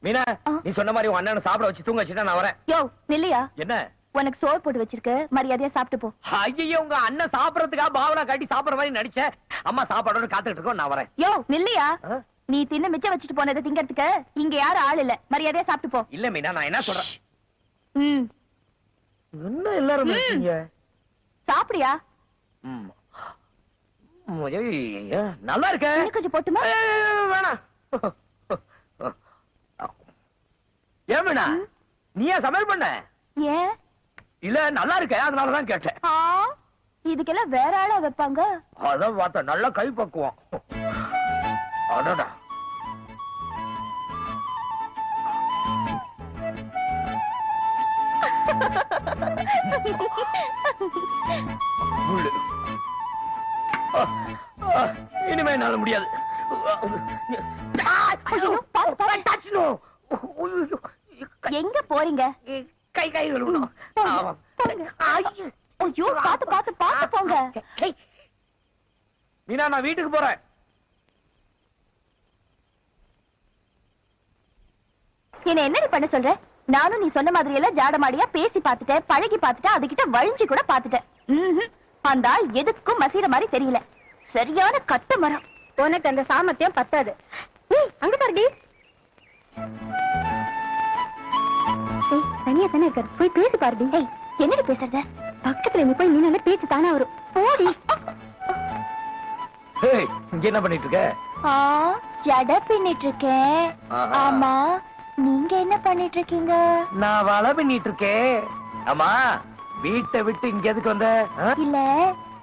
மீனா, நீ சொன்ன மாதிரி உன் அண்ணனை சாப்பிட வச்சு தூங்க வச்சுட்டா நான் வரேன். யோ நில்லையா? என்ன? உனக்கு சோறு போட்டு வச்சிருக்க, மரியாதையா சாப்பிட்டு போ. ஐயோ, உங்க அண்ணன் சாப்பிடறதுக்காக பாவனா காட்டி சாப்பிடுற மாதிரி நடிச்சேன். அம்மா சாப்பாடோட காத்துட்டு இருக்கோம், நான் வரேன். யோ நில்லையா? நீ தின்னு மிச்சம் வச்சுட்டு போனதை திங்கிறதுக்கு இங்க யாரும் ஆள் இல்ல, மரியாதையா சாப்பிட்டு போ. இல்ல மீனா, நான் என்ன சொல்றேன்? என்ன எல்லாரும் இருக்கீங்க? சாப்பிடியா? நல்லா இருக்க. கொஞ்சம் போட்டுமா? வேணாம். ஏன் மீனா, நீயா சமையல் பண்ண? ஏன் இல்ல, நல்லா இருக்க, அதனாலதான் கேட்டேன். இதுக்கெல்லாம் வேற ஆளா வைப்பாங்க. அதான் பார்த்தா நல்லா கை பக்குவோம். அடடா, இனிமே என்னால முடியாது. எங்க போறீங்க? கை கை விழுணும். ஐயோ, பாத்து பாத்து பாத்து போங்க. மீனா, நான் வீட்டுக்கு போறேன். என்ன என்னடி பண்ண சொல்ற? நானும் நீ சொன்ன மாதிரி எல்லாம் ஜாடமாடியா பேசி பாத்துட்டேன், பழகி பாத்துட்டேன், அதுகிட்ட வழிஞ்சு கூட பாத்துட்டேன். அந்த ஆள் எதுக்கும் மசீர மாதிரி தெரியல. சரியான கட்ட மரம். உனக்கு அந்த சாமர்த்தியம் பத்தாது. அங்க பாருடி, தனியா தானே இருக்காரு, போய் பேசி பாருடி. என்னடி பேசுறத? பக்கத்துல நீ போய் நின்னால பேச்சு தானே வரும். போடி. இங்க என்ன பண்ணிட்டு இருக்க? ஜட பின்னிட்டு இருக்கேன். ஆமா, நீங்க என்ன பண்ணிட்டு இருக்கீங்க? நான் வலை பின்னிட்டு இருக்கேன். ஆமா, வீட்டை விட்டு இங்க எதுக்கு வந்த? இல்ல,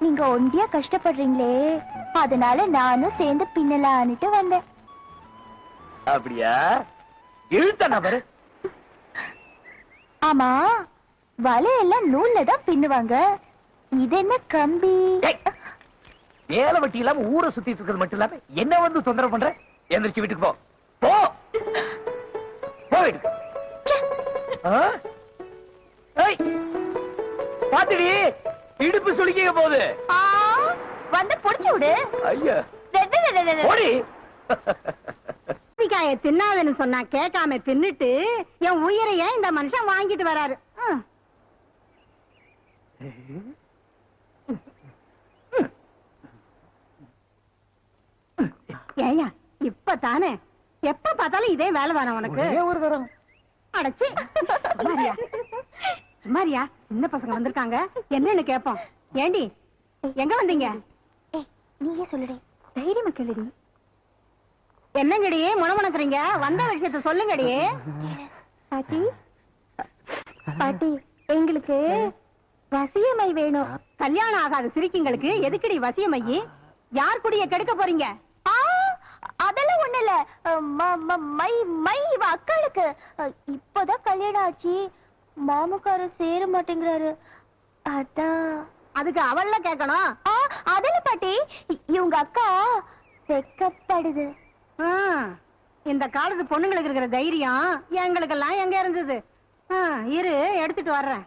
நீங்க ஒண்டியா கஷ்டப்படுறீங்களே, அதனால நானும் சேர்ந்து பின்னலான்னுட்டு வந்தேன். அப்படியா? இழுத்தனா பாரு. ஆமா, வலையெல்லாம் நூல்ல தான் பின்னுவாங்க, இது என்ன கம்பி? வேலை வெட்டி இல்லாம ஊரை சுத்திட்டு இருக்கிறது மட்டும் இல்லாம என்ன வந்து தொந்தரவு பண்ற? எந்திரிச்சு வீட்டுக்கு போ. போ வீட்டுக்கு. பாத்துடி, இடுப்பு சுளுக்கிக்க போகுது. வந்து புடிச்சு விடு. ஐயா, தின்னாதன்னு சொன்னா கேட்காம தின்னுட்டு என் உயிரைய இந்த மனுஷன் வாங்கிட்டு வராரு. ஏயா, இப்பதானே, எப்ப பார்த்தாலும் இதே வேலை தானே உனக்கு? ஒரு தரம் அடைச்சி சுமாரியா, சின்ன பசங்க வந்திருக்காங்க, என்னன்னு கேப்போம். ஏண்டி, எங்க வந்தீங்க? நீயே சொல்லுடி, தைரியமா கேளுடி. என்னங்கடி முணமுணக்குறீங்க? வந்த விஷயத்த சொல்லுங்கடி. பாட்டி, பாட்டி, எங்களுக்கு வசியமை வேணும். கல்யாணம் ஆகாத சிரிக்கிங்களுக்கு எதுக்குடி வசியமை? யார் குடிய கெடுக்க போறீங்க? அதெல்லாம் ஒண்ணு இல்ல, அக்காளுக்கு இப்பதான் கல்யாணம் ஆச்சு, மாமுக்கார சேர மாட்டேங்கிறாரு, அதான். அதுக்கு அவள்ல கேட்கணும். அதெல்லாம் பாட்டி, இவங்க அக்கா வெக்கப்படுது. இந்த காலத்து பொண்ணுங்களுக்கு இருக்கிற தைரியம் எங்களுக்கு எல்லாம் எங்க இருந்தது? இரு, எடுத்துட்டு வர்றேன்.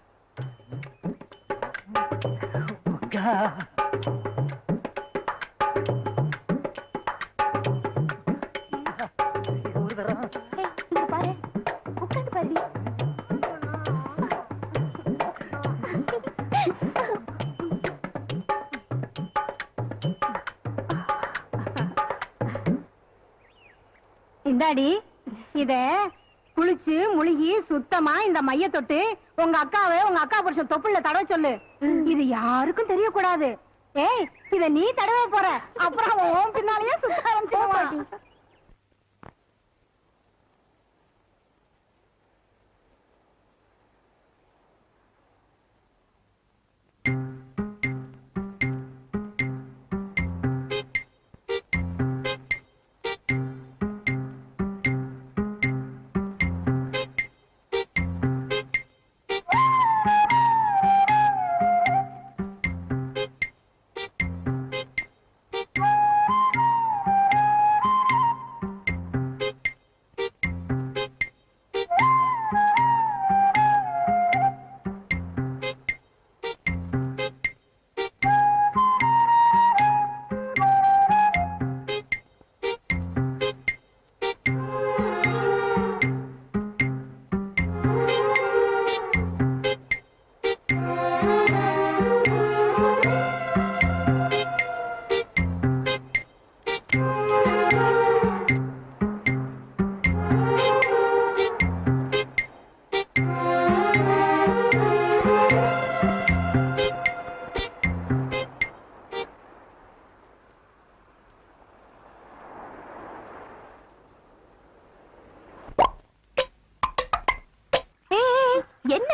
பாரு, உட்காந்து பாரு. இந்தாடி, இத குளிச்சு முழுகி சுத்தமா இந்த மைய தொட்டு உங்க அக்காவை உங்க அக்கா புருஷன் தொப்புள்ள தடவை சொல்லு. இது யாருக்கும் தெரியக்கூடாது. ஏய், இத நீ தடவை போற, அப்புறம் அவன் பின்னாலேயே சுத்த ஆரம்பிச்சிருவான்.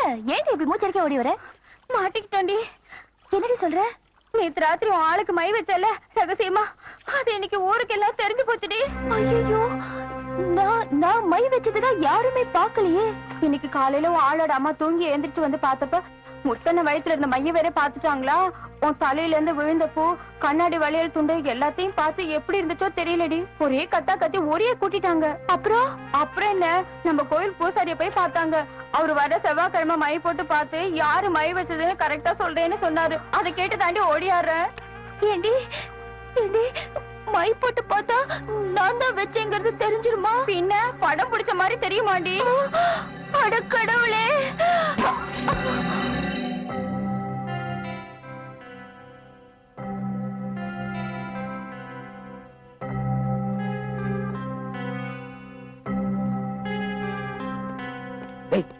ஏன் இப்படி மூச்சரிக்க ஓடி வர? மாட்டிக்கிட்டோண்டி. என்னடி சொல்ற? நேத்து ராத்திரி உன் ஆளுக்கு மை வச்சல ரகசியமா, அது இன்னைக்கு ஊருக்கு எல்லாம் தெரிஞ்சு போச்சுடி. ஐயோ, நான் மை வச்சதுதான் யாருமே பாக்கலையே. இன்னைக்கு காலையில உன் ஆளோட அம்மா தூங்கி எழுந்திரிச்சு வந்து பார்த்தப்ப முத்தன வயித்துல இருந்த மைய வேற பாத்துட்டாங்களா. உன் தலையில இருந்து விழுந்த பூ, கண்ணாடி வளையல் துண்டு எல்லாத்தையும் பார்த்து எப்படி இருந்துச்சோ தெரியலடி. ஒரே கத்தா கத்தி ஒரே கூட்டிட்டாங்க. அப்புறம் என்ன, நம்ம கோயில் பூசாரிய போய் பார்த்தாங்க. அவரு வர செவ்வாய்க்கிழமை மை போட்டு பார்த்து யாரு மை வச்சதுன்னு கரெக்டா சொல்றேன்னு சொன்னாரு. அதை கேட்டு தாண்டி ஓடியாரு. ஏண்டி ஏண்டி மை போட்டு பார்த்தா நான் தான் வச்சேங்கிறது தெரிஞ்சிருமா? பின்ன படம் பிடிச்ச மாதிரி தெரியுமாண்டி? அட கடவுளே!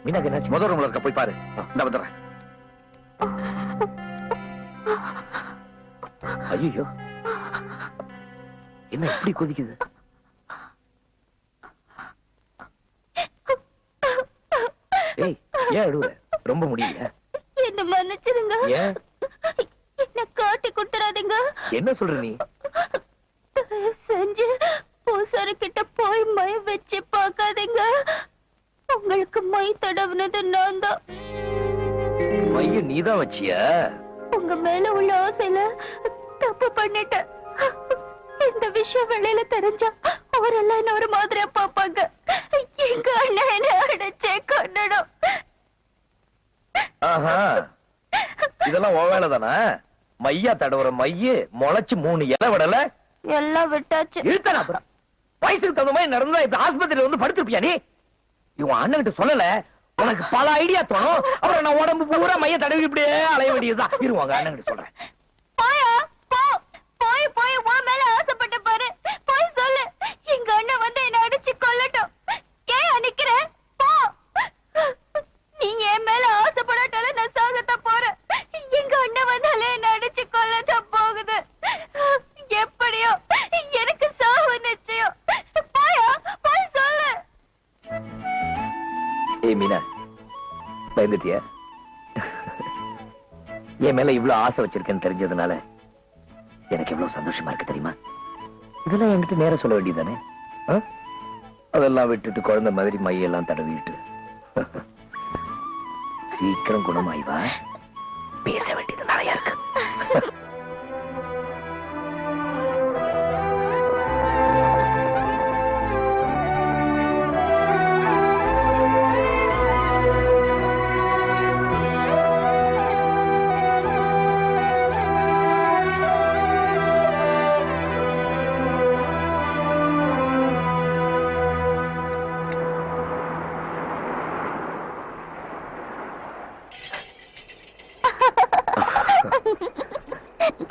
மீனாக்கு என்னாச்சு? முதல் ரூம்ல இருக்க, போய் பாரு. இந்த வந்துடுறேன். ஐயோ, என்ன இப்படி கொதிக்குது? ஏய், ஏன் அழுவுற? ரொம்ப முடியல? என்ன மன்னிச்சிருங்க. ஏன்? என்ன காட்டி கொடுத்துறாதீங்க. என்ன சொல்ற நீ? செஞ்சு பூசாரி கிட்ட போய் மை வச்சு பார்க்காதீங்க. உங்களுக்கு மை தடவுனது நான் தான். மைய நீதான் வச்சியா? உங்க மேல உள்ள ஆசையில தப்பு பண்ணிட்டேன். இந்த விஷயம் வெளியில தெரிஞ்சா அவரெல்லாம் என்ன ஒரு மாதிரியா பாப்பாங்க. எங்க அண்ணன் என்ன அடிச்சே கொன்னடும். ஆஹா, இதெல்லாம் உன் வேலை தானா? மையா தடவுற மைய முளைச்சு 3 இலை விடல? எல்லாம் விட்டாச்சு. இருத்தன அப்புறம் வயசுக்கு தகுந்த மாதிரி நடந்தா இப்ப ஆஸ்பத்திரியில வந்து படுத்திருப்பியா நீ? இவன் அண்ணன் கிட்ட சொல்லல, உனக்கு பல ஐடியா தோணும். அப்புறம் நான் உடம்பு பூரா மைய தடவி இப்படியே அலைய வேண்டியதுதான். இருவாங்க, அண்ணன் கிட்ட சொல்றேன். போய் உன் மேல ஆசைப்பட்ட பாரு. போய் சொல்லு, எங்க அண்ணன் வந்து என்ன அடிச்சு கொல்லட்டும். ஏன் நிக்கிற? போ. நீங்க என் மேல ஆசைப்படாட்டாலும் நான் சாகத்தான் போறேன். எங்க அண்ணன் வந்தாலே என்ன அடிச்சு கொல்லத்தான் போகுது. எப்படியோ எனக்கு சாவு நிச்சயம். போய் சொல்லு. ஏய் மீனா, பயந்துட்டியா? என் மேல இவ்வளவு ஆசை வச்சிருக்கேன்னு தெரிஞ்சதுனால எனக்கு எவ்வளவு சந்தோஷமா இருக்கு தெரியுமா? இதெல்லாம் என்கிட்ட நேரம் சொல்ல வேண்டியதானே? அதெல்லாம் விட்டுட்டு குழந்தை மாதிரி மையெல்லாம் தடவிட்டு சீக்கிரம் குணமாய்வா. பேச வேண்டியது நிறைய இருக்கு.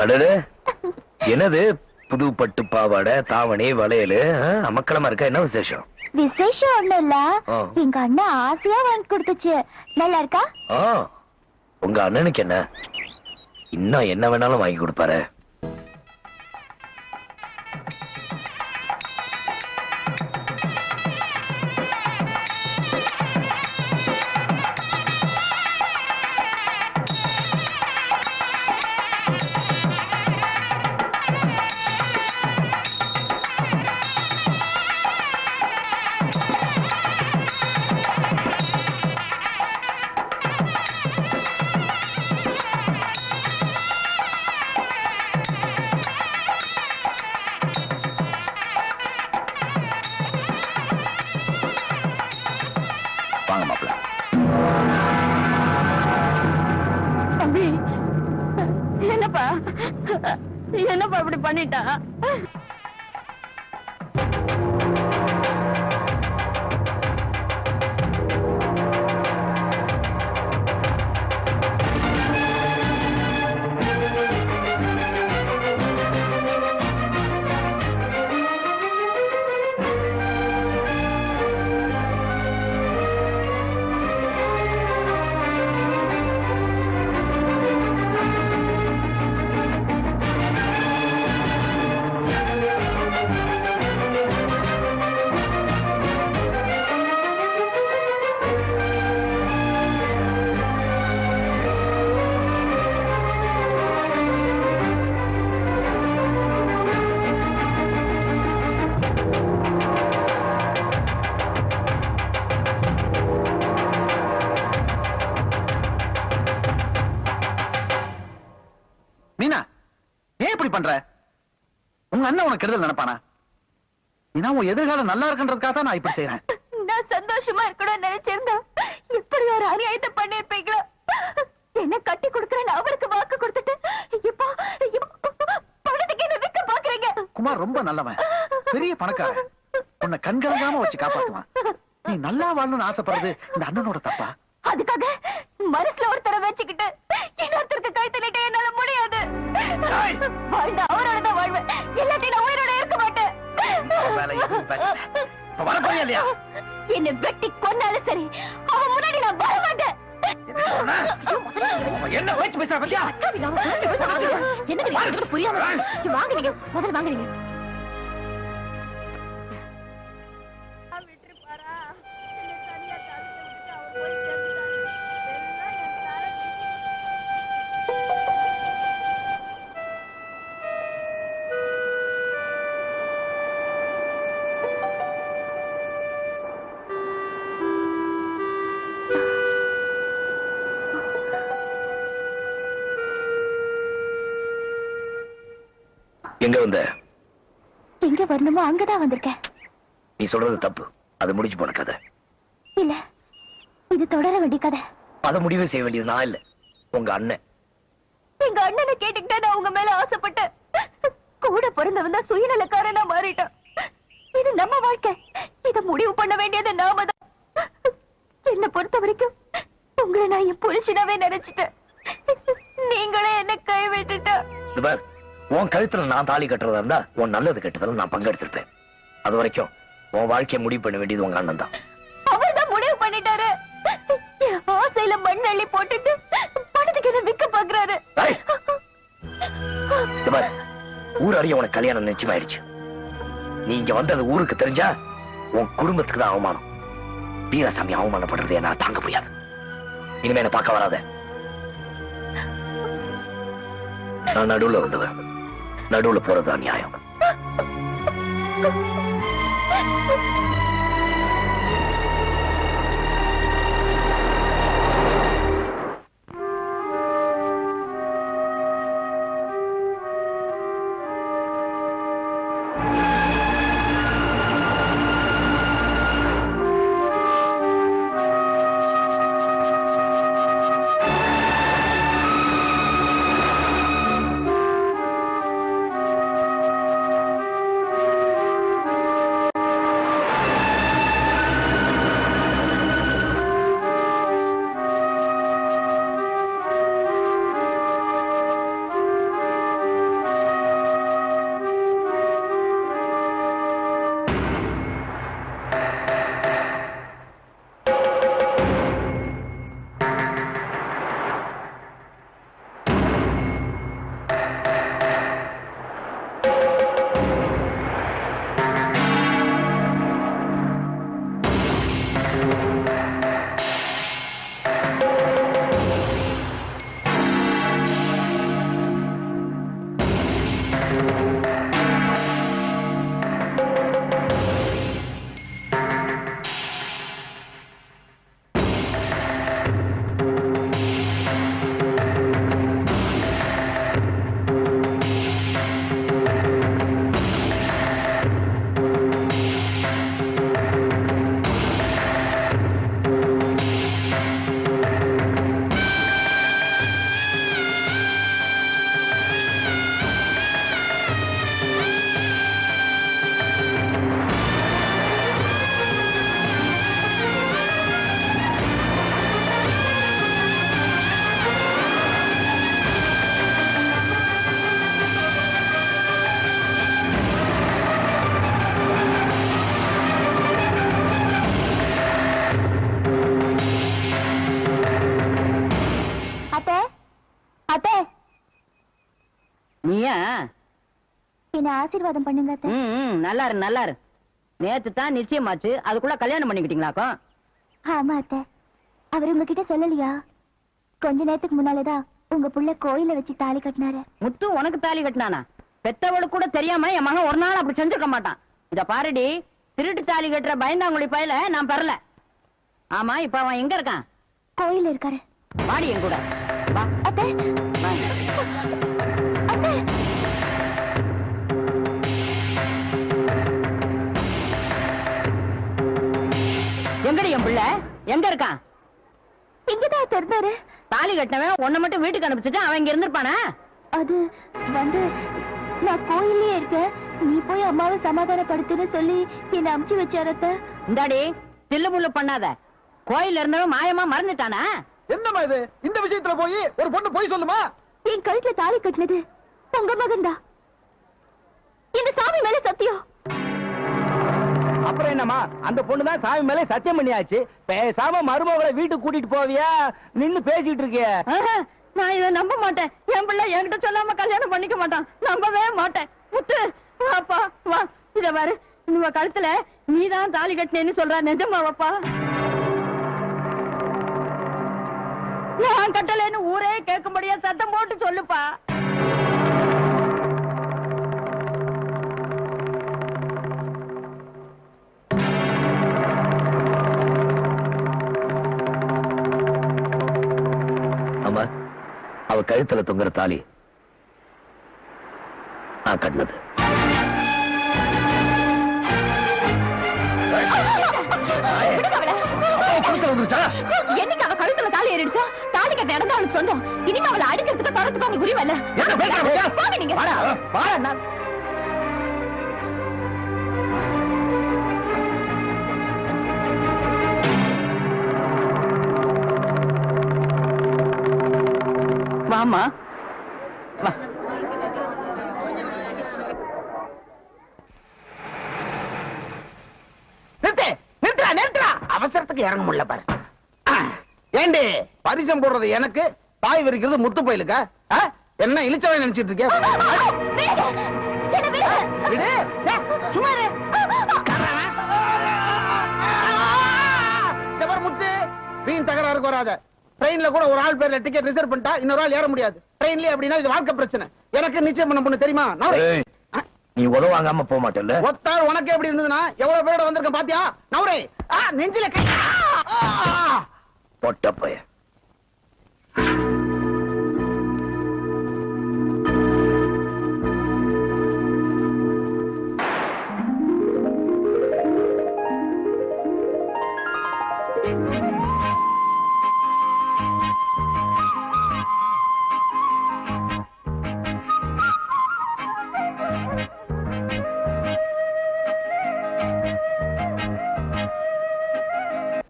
அடடே, என்னது புது பட்டு பாவாடை, தாவணி, வளையல், அமக்களமா இருக்கா? என்ன விசேஷம்? விசேஷம் ஒண்ணு இல்ல, எங்க அண்ணன் ஆசையா வாங்கி கொடுத்துச்சு. நல்லா இருக்கா? உங்க அண்ணனுக்கு என்ன, இன்னும் என்ன வேணாலும் வாங்கி கொடுப்பாரு. வாங்க மாப்பிள்ள. தம்பி, என்னப்பா இப்படி பண்ணிட்டா? இப்படி பண்ற? உங்க அண்ணன் உனக்கு கெடுதல் நினைப்பானா? ஏன்னா உன் எதிர்காலம் நல்லா இருக்குன்றதுக்காக தான் நான் இப்படி செய்யறேன். நான் சந்தோஷமா இருக்கணும்னு நினைச்சிருந்தா இப்படி ஒரு அநியாயத்தை பண்ணிருப்பீங்களா? என்ன கட்டி கொடுக்கறேன்னு அவருக்கு வாக்கு கொடுத்துட்டு இப்போ பணத்துக்கு என்ன விற்க பாக்குறீங்க? குமார் ரொம்ப நல்லவன், பெரிய பணக்காரன், உன்னை கண்கலங்காம வச்சு காப்பாத்துவான். நீ நல்லா வாழணும்னு ஆசைப்படுறது இந்த அண்ணனோட தப்பா? அதுக்காக மனசுல ஒருத்தரை வச்சுக்கிட்டு இன்னொருத்தருக்கு கழுத்துலிட்டு என்னால முடியாது. வாழ்ந்தா அவரோட தான் வாழ்வேன், இல்லாட்டி நான் உயிரோட இருக்க மாட்டேன். என்ன வெட்டி கொன்னாலும் சரி, அவன் முன்னாடி நான் வர மாட்டேன். என்ன பேச்சு பேசுற பத்தியா? என்ன புரியாம வாங்குறீங்க, முதல்ல வாங்குறீங்க. எங்க வந்த? எங்க வரணுமோ அங்கதான் வந்திருக்கேன். நீ சொல்றது தப்பு, அது முடிஞ்சு போன கதை. இல்ல, இது தொடர வேண்டிய கதை. அதை முடிவு செய்ய வேண்டியது நான் இல்ல, உங்க அண்ணன். எங்க அண்ணனை கேட்டுக்கிட்டே நான் உங்க மேல ஆசைப்பட்டேன். கூட பிறந்தவன் தான் சுயநலக்காரனா மாறிட்டான். இது நம்ம வாழ்க்கை, இத முடிவு பண்ண வேண்டியது நாம தான். என்ன பொறுத்த வரைக்கும் உங்களை நான் என் புருஷனாவே நினைச்சிட்டேன். நீங்களே என்ன கைவிட்டுட்ட. உன் கழுத்துல நான் தாலி கட்டுறதா இருந்தா உன் நல்லது கெட்டதில் நான் பங்கெடுத்திருப்பேன். அது வரைக்கும் உன் வாழ்க்கையை முடிவு பண்ண வேண்டியது உங்க அண்ணன் தான். அவர் தான் முடிவு பண்ணிட்டாரு. ஆசையில மண் அள்ளி போட்டுட்டு பணத்துக்கு என்ன விற்க பாக்குறாரு. ஊர் அறிய உனக்கு கல்யாணம் நிச்சயமாயிடுச்சு. நீ இங்க வந்தது ஊருக்கு தெரிஞ்சா உன் குடும்பத்துக்கு தான் அவமானம். வீரசாமி அவமானப்படுறதே நான் தாங்க முடியாது. இனிமே என்ன பார்க்க வராத. நான் நடுவுல வந்தவன், நடுவுல போறது நியாயம். என்ன ஆசீர்வாதம் பண்ணுங்க. நல்லா இரு நல்லா இரு. நேத்து தான் நிச்சயமாச்சு, அதுக்குள்ள கல்யாணம் பண்ணிக்கிட்டீங்களாக்கோ? ஆமா அத்தை. அவர் உங்ககிட்ட சொல்லலையா? கொஞ்ச நேரத்துக்கு முன்னாலதான் உங்க புள்ள கோயில வச்சு தாலி கட்டினாரு. முத்து உனக்கு தாலி கட்டினானா? பெத்தவளுக்கு கூட தெரியாம என் மகன் ஒரு நாள் அப்படி செஞ்சிருக்க மாட்டான். இத பாருடி, திருட்டு தாலி கட்டுற பயந்தாங்குழி பயில நான் பெறல. ஆமா, இப்ப அவன் எங்க இருக்கான்? கோயில இருக்காரு. வாடி என் கூட வா. அத்தை, வா. அத்தை. எங்கடி என் பிள்ளை எங்க இருக்கான்? இங்கதான் இருந்தாரு. தாலி கட்டினவன் உன்னை மட்டும் வீட்டுக்கு அனுப்பிச்சுட்டு அவன் இங்க இருந்திருப்பானா? அது வந்து நான் கோயிலே இருக்கேன், நீ போய் அம்மாவை சமாதானப்படுத்துன்னு சொல்லி என்ன அமுச்சு வச்சாரத்த. இந்தாடி தில்லு முள்ளு பண்ணாத. கோயில்ல இருந்தவன் மாயமா மறந்துட்டானா? என்னம்மா இது? இந்த விஷயத்துல போய் ஒரு பொண்ணு போய் சொல்லுமா? என் கழுத்துல தாலி கட்டினது உங்க மகன்தான். இந்த சாமி மேல சத்தியம். அப்புறம் என்னமா, அந்த பொண்ணுதான் சாமி மேல சத்தியம் பண்ணியாச்சு. பேசாம மருமகளை வீட்டுக்கு கூட்டிட்டு போவியா? நின்னு பேசிட்டு இருக்கிய. ஆஹா, நான் இதை நம்ப மாட்டேன். என் பிள்ளை என்கிட்ட சொல்லாம கல்யாணம் பண்ணிக்க மாட்டான். நம்பவே மாட்டேன். முத்து வாப்பா வா. இத பாரு, உங்க கழுத்துல நீதான் தாலி கட்டினேன்னு சொல்ற, நிஜமாவாப்பா? நான் கட்டலைன்னு ஊரே கேட்கும்படியா சத்தம் போட்டு சொல்லுப்பா. ஆமா, அவ கழுத்துல தொங்குற தாலி நான் கட்டினது. என்னைக்கு அவ கழுத்துல தாலி ஏறிடுச்சா? தாலி கட்ட இடம் அவனுக்கு சொந்தம். இனிமே அவளை அடிக்கிறதுக்கு தரத்துக்கு அவனுக்கு உரிமை இல்ல. வாமா வா. நிறுத்துறா. அவசரத்துக்கு இறங்க முடியல பாரு. ஏண்டி பரிசம் போடுறது எனக்கு, தாய் விரிக்கிறது முத்து பயிலுக்கா? என்ன இழிச்சவன் நினைச்சிட்டு இருக்கேன்? சும்மா இரு. இந்த பாரு முத்து, வீண் தகராறுக்கு வராத. ட்ரெயின்ல கூட ஒரு ஆள் பேர்ல டிக்கெட் ரிசர்வ் பண்ணிட்டா இன்னொரு ஆள் ஏற முடியாது. ட்ரெயின்லயே அப்படின்னா இது வாழ்க்கை பிரச்சனை. எனக்கு நிச்சயம் பண்ண பொண்ணு தெரியுமா? நீ உதவாங்காம போக மாட்டேல்ல? ஒத்தாள் உனக்கு எப்படி இருந்ததுன்னா எவ்வளவு பேரோட வந்திருக்கேன் பாத்தியா? நவரே நெஞ்சில கை. பொட்ட பைய.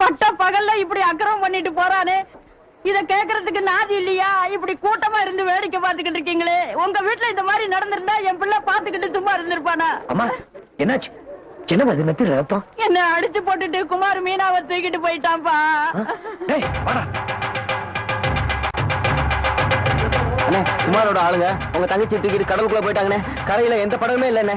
பட்ட பகல்ல இப்படி அக்கிரமம் பண்ணிட்டு போறானே, இத கேக்குறதுக்கு நாதி இல்லையா? இப்படி கூட்டமா இருந்து வேடிக்கை பார்த்துக்கிட்டு இருக்கீங்களே. உங்க வீட்டுல இந்த மாதிரி நடந்திருந்தா என் பிள்ளை பாத்துக்கிட்டு சும்மா இருந்திருப்பானா? அம்மா என்னாச்சு? சின்ன அது நெத்தில ரத்தம். என்ன அடிச்சு போட்டுட்டு குமார் மீனாவை தூக்கிட்டு போயிட்டான்பா. குமாரோட ஆளுங்க உங்க தங்கச்சி தூக்கிட்டு கடலுக்குள்ள போயிட்டாங்கண்ணே. கரையில எந்த படமே இல்லண்ணே.